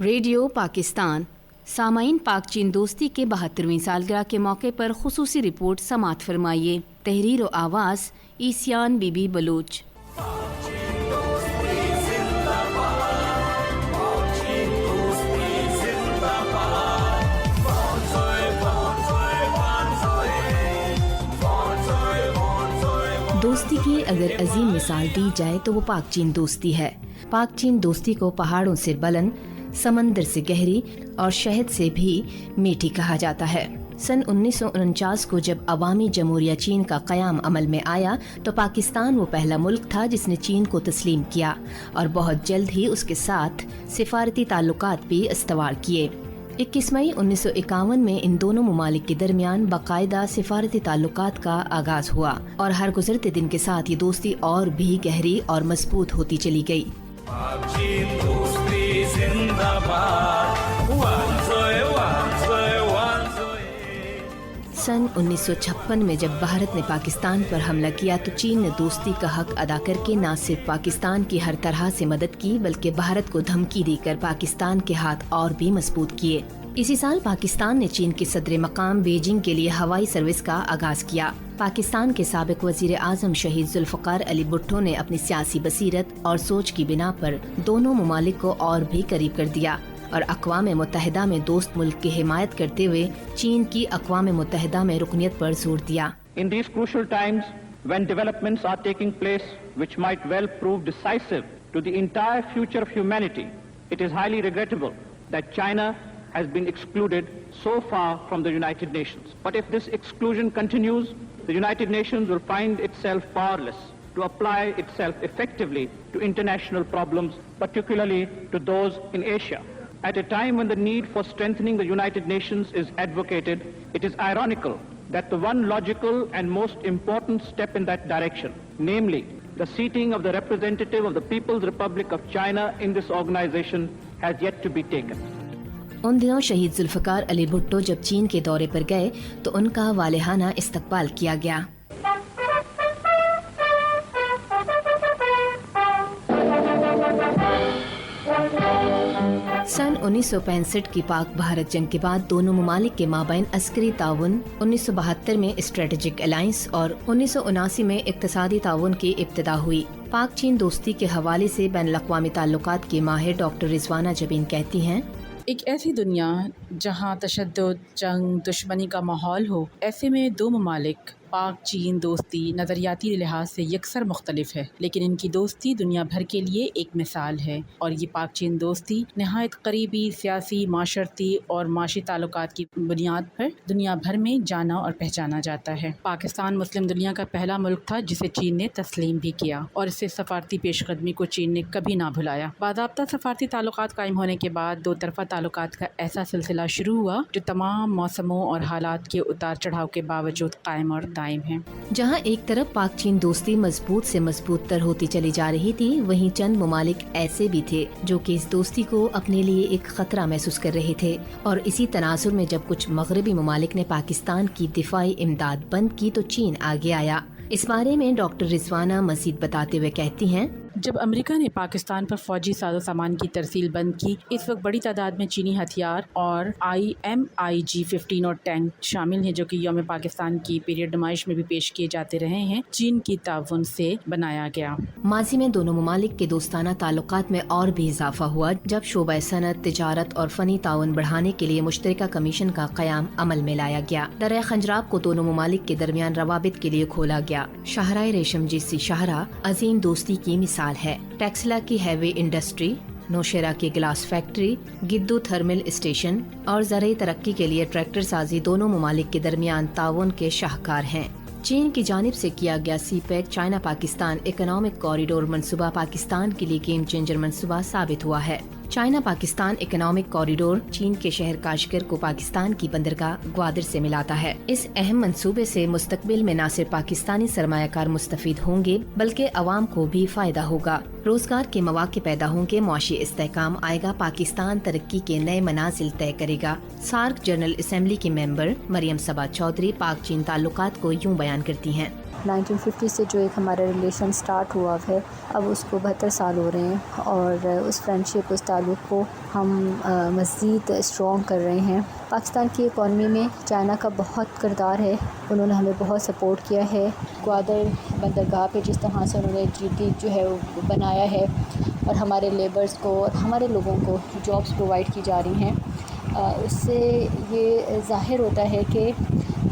Radio Pakistan سامعین، پاک چین دوستی کے 72ویں سالگرہ کے موقع پر خصوصی رپورٹ سماعت فرمائیے۔ تحریر و آواز عیسیان بی بی بلوچ۔ دوستی کی اگر عظیم مثال دی جائے تو وہ پاک چین دوستی ہے۔ پاک چین دوستی کو پہاڑوں سے بلند، سمندر سے گہری اور شہد سے بھی میٹھی کہا جاتا ہے۔ سن 1949 کو جب عوامی جمہوریہ چین کا قیام عمل میں آیا تو پاکستان وہ پہلا ملک تھا جس نے چین کو تسلیم کیا اور بہت جلد ہی اس کے ساتھ سفارتی تعلقات بھی استوار کیے۔ 21 مئی 1951 میں ان دونوں ممالک کے درمیان باقاعدہ سفارتی تعلقات کا آغاز ہوا اور ہر گزرتے دن کے ساتھ یہ دوستی اور بھی گہری اور مضبوط ہوتی چلی گئی۔ سن 1956 میں جب بھارت نے پاکستان پر حملہ کیا تو چین نے دوستی کا حق ادا کر کے نہ صرف پاکستان کی ہر طرح سے مدد کی بلکہ بھارت کو دھمکی دے کر پاکستان کے ہاتھ اور بھی مضبوط کیے۔ اسی سال پاکستان نے چین کے صدر مقام بیجنگ کے لیے ہوائی سروس کا آغاز کیا۔ پاکستان کے سابق وزیر اعظم شہید ذوالفقار علی بھٹو نے اپنی سیاسی بصیرت اور سوچ کی بنا پر دونوں ممالک کو اور بھی قریب کر دیا اور اقوام متحدہ میں دوست ملک کی حمایت کرتے ہوئے چین کی اقوام متحدہ میں رکنیت پر زور دیا۔ In these crucial times when developments are taking place which might well prove decisive to the entire future of humanity, it is highly regrettable that China has been excluded so far from the United Nations. But if this exclusion continues, the United Nations will find itself powerless to apply itself effectively to international problems, particularly to those in Asia. At a time when the need for strengthening the United Nations is advocated, it is ironical that the one logical and most important step in that direction, namely the seating of the representative of the People's Republic of China in this organization, has yet to be taken. ان دنوں شہید ذوالفقار علی بھٹو جب چین کے دورے پر گئے تو ان کا والہانہ استقبال کیا گیا۔ سن 1965 کی پاک بھارت جنگ کے بعد دونوں ممالک کے مابین عسکری تعاون، 1972 میں اسٹریٹجک الائنس اور 1979 میں اقتصادی تعاون کی ابتدا ہوئی۔ پاک چین دوستی کے حوالے سے بین الاقوامی تعلقات کی ماہر ڈاکٹر رضوانہ جبین کہتی ہیں، ایک ایسی دنیا جہاں تشدد، جنگ، دشمنی کا ماحول ہو، ایسے میں دو ممالک پاک چین دوستی نظریاتی لحاظ سے یکسر مختلف ہے، لیکن ان کی دوستی دنیا بھر کے لیے ایک مثال ہے اور یہ پاک چین دوستی نہایت قریبی سیاسی، معاشرتی اور معاشی تعلقات کی بنیاد پر دنیا بھر میں جانا اور پہچانا جاتا ہے۔ پاکستان مسلم دنیا کا پہلا ملک تھا جسے چین نے تسلیم بھی کیا اور اس سے سفارتی پیش قدمی کو چین نے کبھی نہ بھلایا۔ باضابطہ سفارتی تعلقات قائم ہونے کے بعد دو طرفہ تعلقات کا ایسا سلسلہ شروع ہوا جو تمام موسموں اور حالات کے اتار چڑھاؤ کے باوجود قائم اور دائم ہے۔ جہاں ایک طرف پاک چین دوستی مضبوط سے مضبوط تر ہوتی چلی جا رہی تھی، وہیں چند ممالک ایسے بھی تھے جو کہ اس دوستی کو اپنے لیے ایک خطرہ محسوس کر رہے تھے، اور اسی تناظر میں جب کچھ مغربی ممالک نے پاکستان کی دفاعی امداد بند کی تو چین آگے آیا۔ اس بارے میں ڈاکٹر رضوانہ مزید بتاتے ہوئے کہتی ہیں، جب امریکہ نے پاکستان پر فوجی ساز و سامان کی ترسیل بند کی، اس وقت بڑی تعداد میں چینی ہتھیار اور IMIG-15 اور ٹینک شامل ہیں جو کہ یوم پاکستان کی پیریڈ نمائش میں بھی پیش کیے جاتے رہے ہیں، چین کی تعاون سے بنایا گیا۔ ماضی میں دونوں ممالک کے دوستانہ تعلقات میں اور بھی اضافہ ہوا جب شعبہ صنعت، تجارت اور فنی تعاون بڑھانے کے لیے مشترکہ کمیشن کا قیام عمل میں لایا گیا۔ دریا خنجراب کو دونوں ممالک کے درمیان روابط کے لیے کھولا گیا۔ شاہراہ ریشم جیسی شاہراہ عظیم دوستی کی مثال ہے۔ ٹیکسلا کی ہیوی انڈسٹری، نوشیرہ کی glass factory, Guddu thermal station اور زرعی ترقی کے لیے ٹریکٹر سازی دونوں ممالک کے درمیان تعاون کے شاہکار ہیں۔ چین کی جانب سے کیا گیا CPEC China Pakistan economic corridor منصوبہ پاکستان کے لیے گیم چینجر منصوبہ ثابت ہوا ہے۔ چائنا پاکستان اکنامک کوریڈور چین کے شہر کاشگر کو پاکستان کی بندرگاہ گوادر سے ملاتا ہے۔ اس اہم منصوبے سے مستقبل میں نہ صرف پاکستانی سرمایہ کار مستفید ہوں گے بلکہ عوام کو بھی فائدہ ہوگا، روزگار کے مواقع پیدا ہوں گے، معاشی استحکام آئے گا، پاکستان ترقی کے نئے منازل طے کرے گا۔ سارک جنرل اسمبلی کی ممبر مریم صبا چودھری پاک چین تعلقات کو یوں بیان کرتی ہیں، 1950 سے جو ایک ہمارا ریلیشن سٹارٹ ہوا ہے، اب اس کو 72 سال ہو رہے ہیں، اور اس فرینڈشپ، اس تعلق کو ہم مزید اسٹرانگ کر رہے ہیں۔ پاکستان کی اکانومی میں چائنا کا بہت کردار ہے، انہوں نے ہمیں بہت سپورٹ کیا ہے۔ گوادر بندرگاہ پہ جس طرح سے انہوں نے جی جو ہے وہ بنایا ہے، اور ہمارے لیبرز کو اور ہمارے لوگوں کو جابس پرووائڈ کی جا رہی ہیں، اس سے یہ ظاہر ہوتا ہے کہ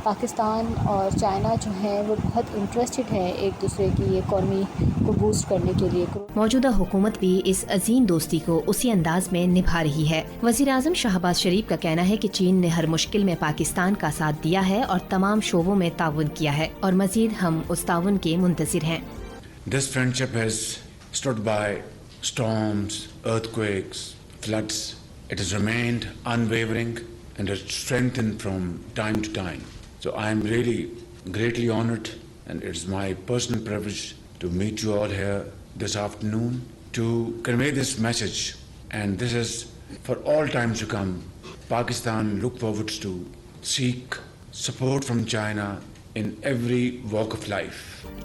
پاکستان اور چائنا جو ہیں وہ بہت انٹرسٹڈ ہیں ایک دوسرے کی اکانومی کو بوسٹ کرنے کے لیے۔ موجودہ حکومت بھی اس عظیم دوستی کو اسی انداز میں نبھا رہی ہے۔ وزیر اعظم شہباز شریف کا کہنا ہے کہ چین نے ہر مشکل میں پاکستان کا ساتھ دیا ہے اور تمام شعبوں میں تعاون کیا ہے، اور مزید ہم اس تعاون کے منتظر ہیں۔ This friendship has stood by storms, earthquakes, floods. It has remained unwavering and has strengthened from time to time. So I am really greatly honored, and it's my personal privilege to meet you all here this afternoon to convey this message. And this is for all times to come. Pakistan look forward to seek support from China in every walk of life.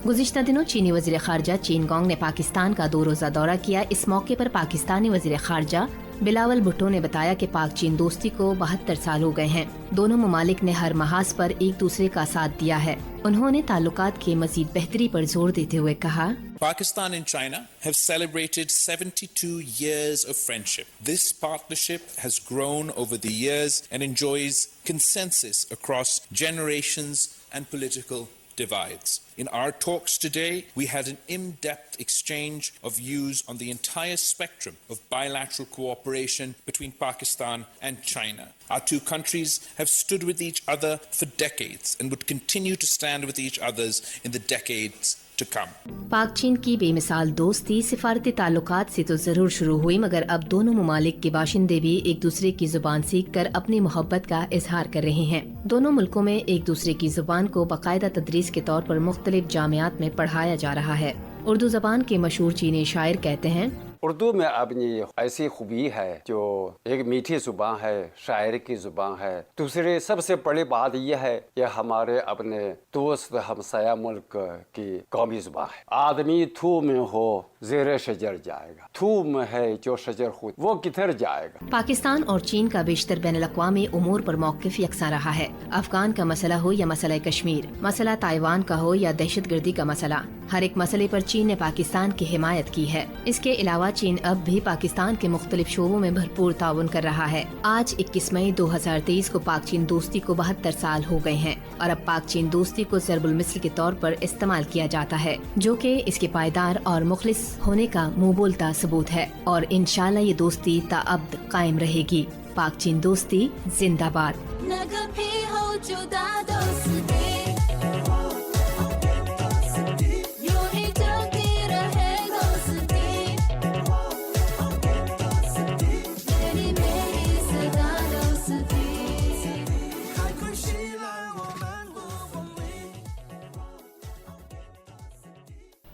گزشتہ دنوں چینی وزیر خارجہ چین going نے پاکستان کا 2 روزہ دورہ کیا۔ اس موقع پر پاکستانی وزیر خارجہ بلاول بھٹو نے بتایا کہ پاک چین دوستی کو 72 سال ہو گئے ہیں، دونوں ممالک نے ہر محاذ پر ایک دوسرے کا ساتھ دیا ہے۔ انہوں نے تعلقات کے مزید بہتری پر زور دیتے ہوئے کہا، Pakistan and China have celebrated 72 years of friendship. This partnership has grown over the years and enjoys consensus across generations and political divides. In our talks today, we had an in-depth exchange of views on the entire spectrum of bilateral cooperation between Pakistan and China. Our two countries have stood with each other for decades and would continue to stand with each other in the decades to come. پاک چین کی بے مثال دوستی سفارتی تعلقات سے تو ضرور شروع ہوئی، مگر اب دونوں ممالک کے باشندے بھی ایک دوسرے کی زبان سیکھ کر اپنی محبت کا اظہار کر رہے ہیں۔ دونوں ملکوں میں ایک دوسرے کی زبان کو باقاعدہ تدریس کے طور پر مختلف جامعات میں پڑھایا جا رہا ہے۔ اردو زبان کے مشہور چینی شاعر کہتے ہیں، اردو میں اپنی ایسی خوبی ہے جو ایک میٹھی زبان ہے، شاعری کی زبان ہے۔ دوسری سب سے بڑی بات یہ ہے کہ ہمارے اپنے دوست ہمسایہ ملک کی قومی زبان ہے۔ آدمی تھو میں ہو زیر شجر جائے گا، تھو میں ہے جو شجر خود وہ کدھر جائے گا۔ پاکستان اور چین کا بیشتر بین الاقوامی امور پر موقف یکساں رہا ہے۔ افغان کا مسئلہ ہو یا مسئلہ کشمیر، مسئلہ تائیوان کا ہو یا دہشت گردی کا مسئلہ، ہر ایک مسئلے پر چین نے پاکستان کی حمایت کی ہے۔ اس کے علاوہ چین اب بھی پاکستان کے مختلف شعبوں میں بھرپور تعاون کر رہا ہے۔ آج 21 مئی 2023 کو پاک چین دوستی کو 72 سال ہو گئے ہیں، اور اب پاک چین دوستی کو ضرب المثل کے طور پر استعمال کیا جاتا ہے، جو کہ اس کے پائیدار اور مخلص ہونے کا منہ بولتا ثبوت ہے، اور انشاءاللہ یہ دوستی تا ابد قائم رہے گی۔ پاک چین دوستی زندہ باد۔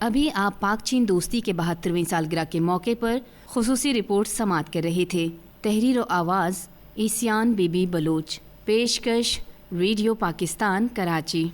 ابھی آپ پاک چین دوستی کے 72ویں سالگرہ کے موقع پر خصوصی رپورٹ سماعت کر رہے تھے۔ تحریر و آواز ایسیان بی بی بلوچ، پیشکش ریڈیو پاکستان کراچی۔